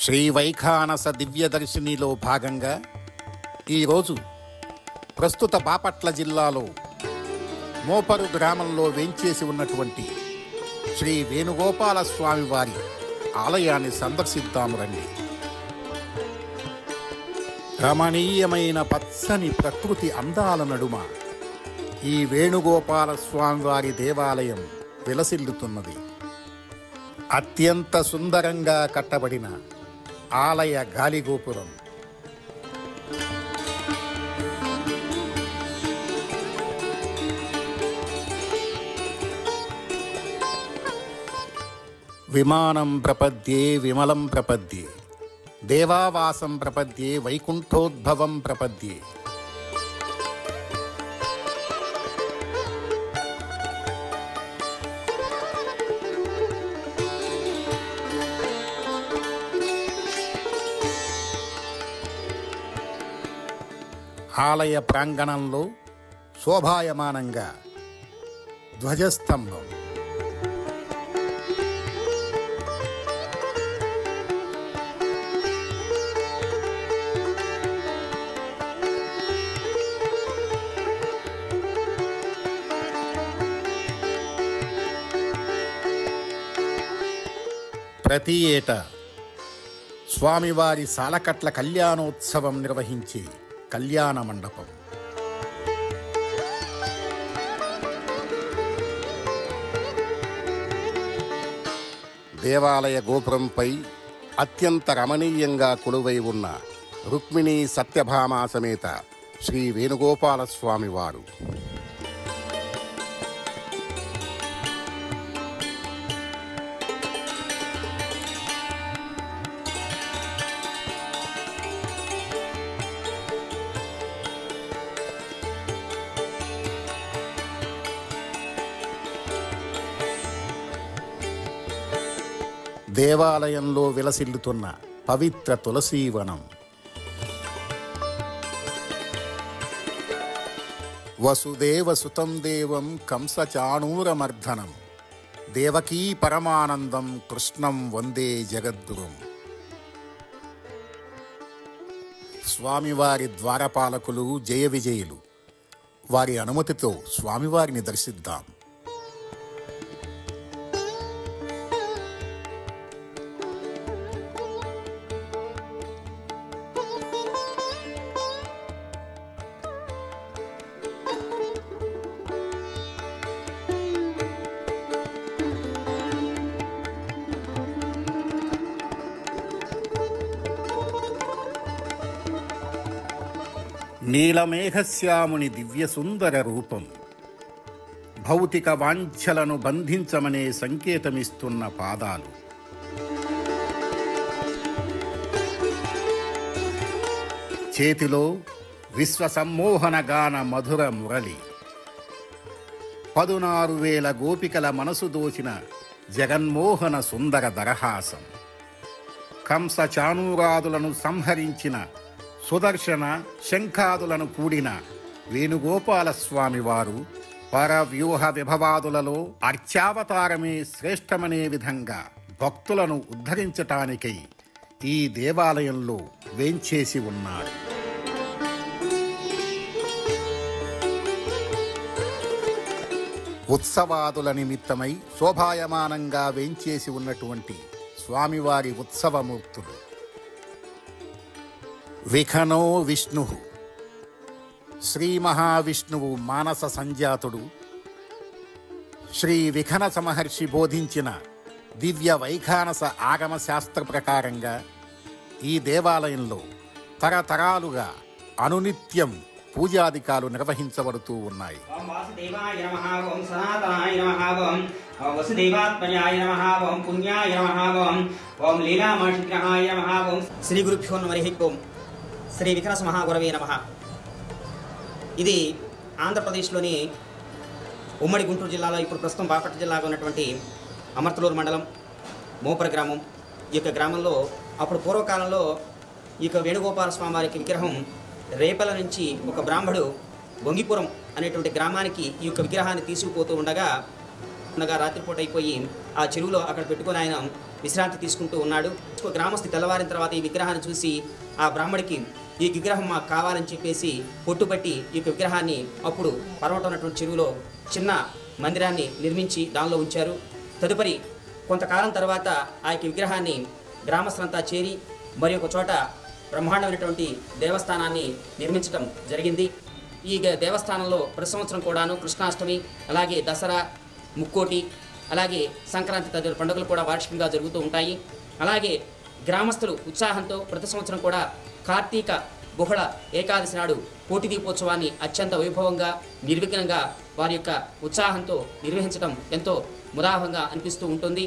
శ్రీ వైఖానస దివ్యదర్శినిలో భాగంగా ఈరోజు ప్రస్తుత బాపట్ల జిల్లాలో మోపరు గ్రామంలో వేంచేసి ఉన్నటువంటి శ్రీ వేణుగోపాల స్వామి వారి ఆలయాన్ని సందర్శిద్దాము రండి. రమణీయమైన పచ్చని ప్రకృతి అందాల నడుమ ఈ వేణుగోపాల స్వామి వారి దేవాలయం విలసిల్లుతున్నది. అత్యంత సుందరంగా కట్టబడిన ఆలయ గాలిగోపురం, విమానం ప్రపద్యే విమలం ప్రపద్యే, దేవావాసం ప్రపద్యే వైకుంఠోద్భవం ప్రపద్యే. ఆలయ ప్రాంగణంలో శోభాయమానంగా ధ్వజస్తంభం, ప్రతి ఏటా స్వామివారి సాలకట్ల కళ్యాణోత్సవం నిర్వహించే కళ్యాణ మండపం, దేవాలయ గోపురంపై అత్యంత రమణీయంగా కొలువై ఉన్న రుక్మిణీ సత్యభామ సమేత శ్రీ వేణుగోపాల స్వామివారు. దేవాలయంలో విలసిల్లుతున్న పవిత్ర తులసీవనం, వసుదేవ సుతం దేవం కంసచాణూరమర్ధనం, దేవకీ పరమానందం కృష్ణం వందే జగద్గురుం. స్వామివారి ద్వారపాలకులు జయ విజయులు. వారి అనుమతితో స్వామివారిని దర్శిద్దాం. నీలమేఘశ్యాముని దివ్యసుందర రూపం భౌతిక వాంఛలను బంధించమనే సంకేతమిస్తున్న పాదాలు, చేతిలో విశ్వసమ్మోహన గాన మధుర మురళి, 16,000 గోపికల మనసు దోచిన జగన్మోహన సుందర దరహాసం, కంస చాణూరాదులను సంహరించిన సుదర్శన శంఖాదులను కూడిన వేణుగోపాల స్వామివారు పరవ్యూహ విభవాదులలో అర్చావతారమే శ్రేష్టమనే విధంగా భక్తులను ఉద్ధరించటానికై ఈ దేవాలయంలో వేంచేసి ఉన్నాడు. ఉత్సవాదుల నిమిత్తమై శోభాయమానంగా వేంచేసి ఉన్నటువంటి స్వామివారి ఉత్సవమూర్తులు. విఖనో విష్ణు, శ్రీ మహావిష్ణువు మానస సంజాతుడు. శ్రీ విఖనస మహర్షి బోధించిన దివ్య వైఖానస ఆగమ శాస్త్ర ప్రకారంగా ఈ దేవాలయంలో తరతరాలుగా అనునిత్యం పూజాధికాలు నిర్వహించబడుతూ ఉన్నాయి. శ్రీ గురుభ్యో నమః. శ్రీ విఖనస మహాగురవే నమః. ఇది ఆంధ్రప్రదేశ్లోని ఉమ్మడి గుంటూరు జిల్లాలో ఇప్పుడు ప్రస్తుతం బాపట్ల జిల్లాగా ఉన్నటువంటి అమర్తలూరు మండలం మోపర గ్రామం. ఈ యొక్క గ్రామంలో అప్పుడు పూర్వకాలంలో ఈ యొక్క వేణుగోపాల స్వామి వారికి విగ్రహం రేపల నుంచి ఒక బ్రాహ్మడు వంగిపురం అనేటువంటి గ్రామానికి ఈ యొక్క విగ్రహాన్ని తీసుకుపోతూ ఉండగా రాత్రిపూట అయిపోయి ఆ చెరువులో అక్కడ పెట్టుకొని ఆయన విశ్రాంతి తీసుకుంటూ ఉన్నాడు. గ్రామస్తు తెల్లవారిన తర్వాత ఈ విగ్రహాన్ని చూసి ఆ బ్రాహ్మడికి ఈ విగ్రహం మాకు కావాలని చెప్పేసి పొట్టుబట్టి ఈ విగ్రహాన్ని అప్పుడు పర్వతం ఉన్నటువంటి చెరువులో చిన్న మందిరాన్ని నిర్మించి దానిలో ఉంచారు. తదుపరి కొంతకాలం తర్వాత ఆ యొక్క విగ్రహాన్ని గ్రామస్తులంతా చేరి మరి ఒక చోట బ్రహ్మాండమైనటువంటి దేవస్థానాన్ని నిర్మించడం జరిగింది. ఈ దేవస్థానంలో ప్రతి సంవత్సరం కూడాను కృష్ణాష్టమి, అలాగే దసరా, ముక్కోటి, అలాగే సంక్రాంతి తదితర పండుగలు కూడా వార్షికంగా జరుగుతూ ఉంటాయి. అలాగే గ్రామస్తులు ఉత్సాహంతో ప్రతి సంవత్సరం కూడా కార్తీక బహుళ ఏకాదశి నాడు కోటి దీపోత్సవాన్ని అత్యంత వైభవంగా నిర్విఘ్నంగా వారి యొక్క ఉత్సాహంతో నిర్వహించడం ఎంతో ముదాహంగా అనిపిస్తూ ఉంటుంది.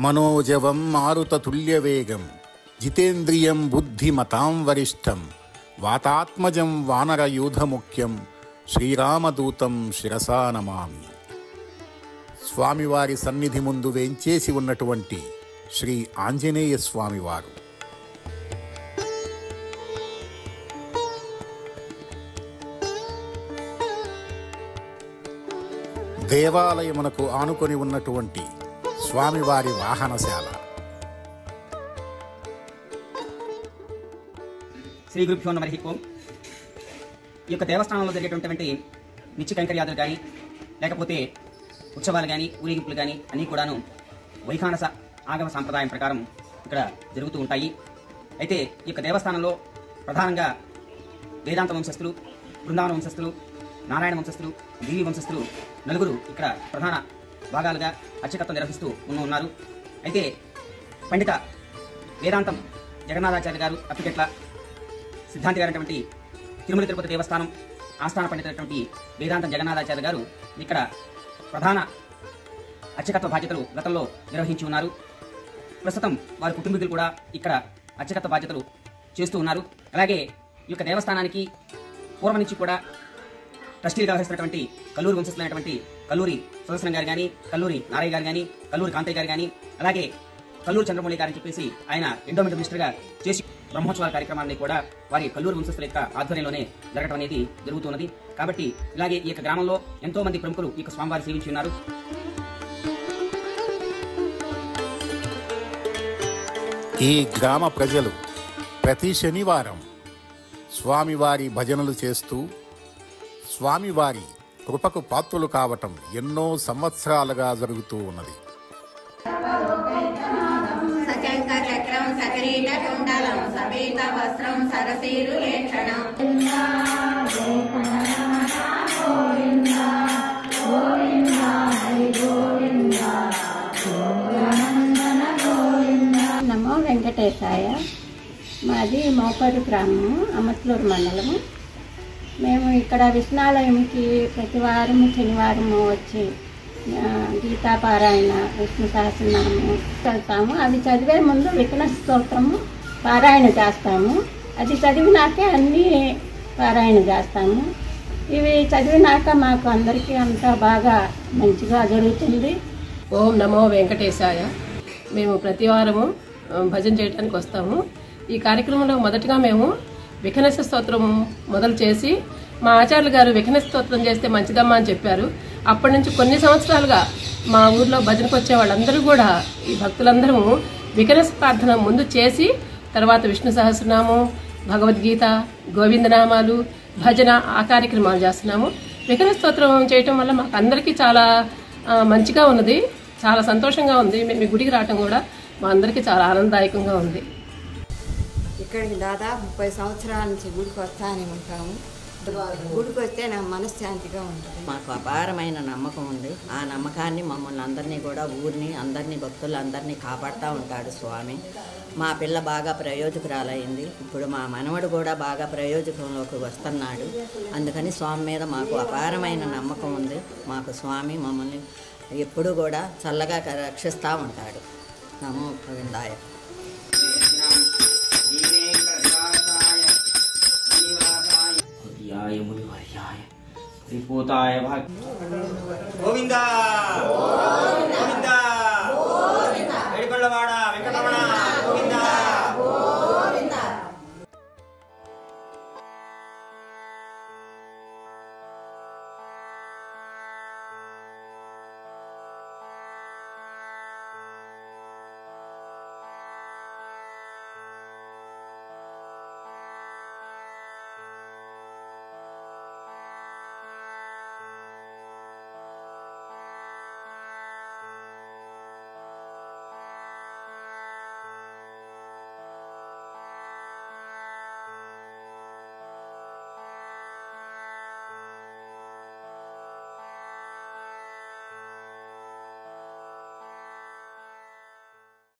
మనోజవం మారుతతుల్య వేగం జితేంద్రియం బుద్ధిమతాం వరిష్టం వాతాత్మజం వానరయూధముఖ్యం శ్రీరామదూతం శిరసా నమామి. స్వామివారి సన్నిధి ముందు వేంచేసి ఉన్నటువంటి శ్రీ ఆంజనేయ స్వామివారు దేవాలయమునకు ఆనుకొని ఉన్నటువంటి స్వామివారి వాహనశాల. శ్రీ గురుభ్యో నమః. ఈ యొక్క దేవస్థానంలో జరిగేటువంటి నిత్య కైంకర్యాదులు కానీ లేకపోతే ఉత్సవాలు కానీ ఊరేగింపులు కానీ అన్నీ కూడాను వైఖానస ఆగమ సాంప్రదాయం ప్రకారం ఇక్కడ జరుగుతూ ఉంటాయి. అయితే ఈ యొక్క దేవస్థానంలో ప్రధానంగా వేదాంత వంశస్థులు, బృందావన వంశస్థులు, నారాయణ వంశస్థులు, దేవి వంశస్థులు నలుగురు ఇక్కడ ప్రధాన భాగాలుగా అర్చకత్వం నిర్వహిస్తూ ఉన్నారు. అయితే పండిత వేదాంతం జగన్నాథాచార్య గారు అప్పికెట్ల సిద్ధాంతి గారైనటువంటి తిరుమల తిరుపతి దేవస్థానం ఆస్థాన పండితులైనటువంటి వేదాంతం జగన్నాథాచార్య గారు ఇక్కడ ప్రధాన అర్చకత్వ బాధ్యతలు గతంలో నిర్వహించి ఉన్నారు. ప్రస్తుతం వారి కుటుంబీకులు కూడా ఇక్కడ అర్చకత్వ బాధ్యతలు చేస్తూ ఉన్నారు. అలాగే ఈ యొక్క దేవస్థానానికి పూర్వం నుంచి కూడా ట్రస్టీలుగా వ్యవహరిస్తున్నటువంటి కల్లూరి వంశస్థులైనటువంటి కల్లూరి సుదర్శనం గారు కానీ, కల్లూరి నారయ్య గారు కానీ, కల్లూరి కాంతయ్య గారు కానీ, అలాగే కల్లూరి చంద్రమౌళి గారని చెప్పేసి ఆయన ఎండోమెంట్ మినిస్టర్గా చేసి బ్రహ్మోత్సవాల కార్యక్రమాన్ని కూడా వారి కల్లూరి వంశస్థుల యొక్క ఆధ్వర్యంలోనే జరగడం అనేది జరుగుతున్నది. కాబట్టి ఇలాగే ఈ యొక్క గ్రామంలో ఎంతో మంది ప్రముఖులు ఈ యొక్క స్వామివారి సేవించి ఉన్నారు. ఈ గ్రామ ప్రజలు ప్రతి శనివారం స్వామివారి భజనలు చేస్తూ స్వామివారి కృపకు పాత్రులు కావటం ఎన్నో సంవత్సరాలుగా జరుగుతూ ఉన్నది. చక్రం సకరీట కుండలం సమేత వస్త్రం సరసీరు లేక్షణం నమో వెంకటేశాయ. మాది మోపరు గ్రామము, అమట్లూరు మండలము. మేము ఇక్కడ విష్ణాలయంకి ప్రతి వారము శనివారము వచ్చి గీతాపారాయణ, విష్ణు సహస్రనామము చదువుతాము. అవి చదివే ముందు విఘ్న స్తోత్రము పారాయణ చేస్తాము. అది చదివినాకే అన్నీ పారాయణ చేస్తాము. ఇవి చదివినాక మాకు అందరికీ అంతా బాగా మంచిగా జరుగుతుంది. ఓం నమో వెంకటేశాయ. మేము ప్రతి వారము భజన చేయడానికి వస్తాము. ఈ కార్యక్రమంలో మొదటగా మేము విఘ్నేశ స్తోత్రం మొదలు చేసి మా ఆచార్యులు గారు విఘ్నేశ స్తోత్రం చేస్తే మంచిదమ్మా అని చెప్పారు. అప్పటి నుంచి కొన్ని సంవత్సరాలుగా మా ఊర్లో భజనకు వచ్చే వాళ్ళందరూ కూడా ఈ భక్తులందరూ విఘ్నేశ ప్రార్థన ముందు చేసి తర్వాత విష్ణు సహస్రనామం, భగవద్గీత, గోవిందనామాలు, భజన ఆ కార్యక్రమాలు చేస్తున్నాము. విఘ్నేశ స్తోత్రం చేయటం వల్ల మాకు అందరికీ చాలా మంచిగా ఉన్నది, చాలా సంతోషంగా ఉంది. మేము ఈ గుడికి రావటం కూడా మా అందరికీ చాలా ఆనందదాయకంగా ఉంది. ఇక్కడికి దాదాపు 30 సంవత్సరాల నుంచి గుడికి వస్తానే ఉంటాము. గుడికి వస్తే నాకు మనశ్శాంతిగా ఉంటుంది. మాకు అపారమైన నమ్మకం ఉంది. ఆ నమ్మకాన్ని మమ్మల్ని అందరినీ కూడా ఊరిని అందరినీ భక్తులందరినీ కాపాడుతూ ఉంటాడు స్వామి. మా పిల్ల బాగా ప్రయోజకురాలైంది. ఇప్పుడు మా మనవడు కూడా బాగా ప్రయోజకంలోకి వస్తున్నాడు. అందుకని స్వామి మీద మాకు అపారమైన నమ్మకం ఉంది. మాకు స్వామి మమ్మల్ని ఎప్పుడూ కూడా చల్లగా రక్షిస్తూ ఉంటాడు. నమో గోవిందాయ. గోవిందా.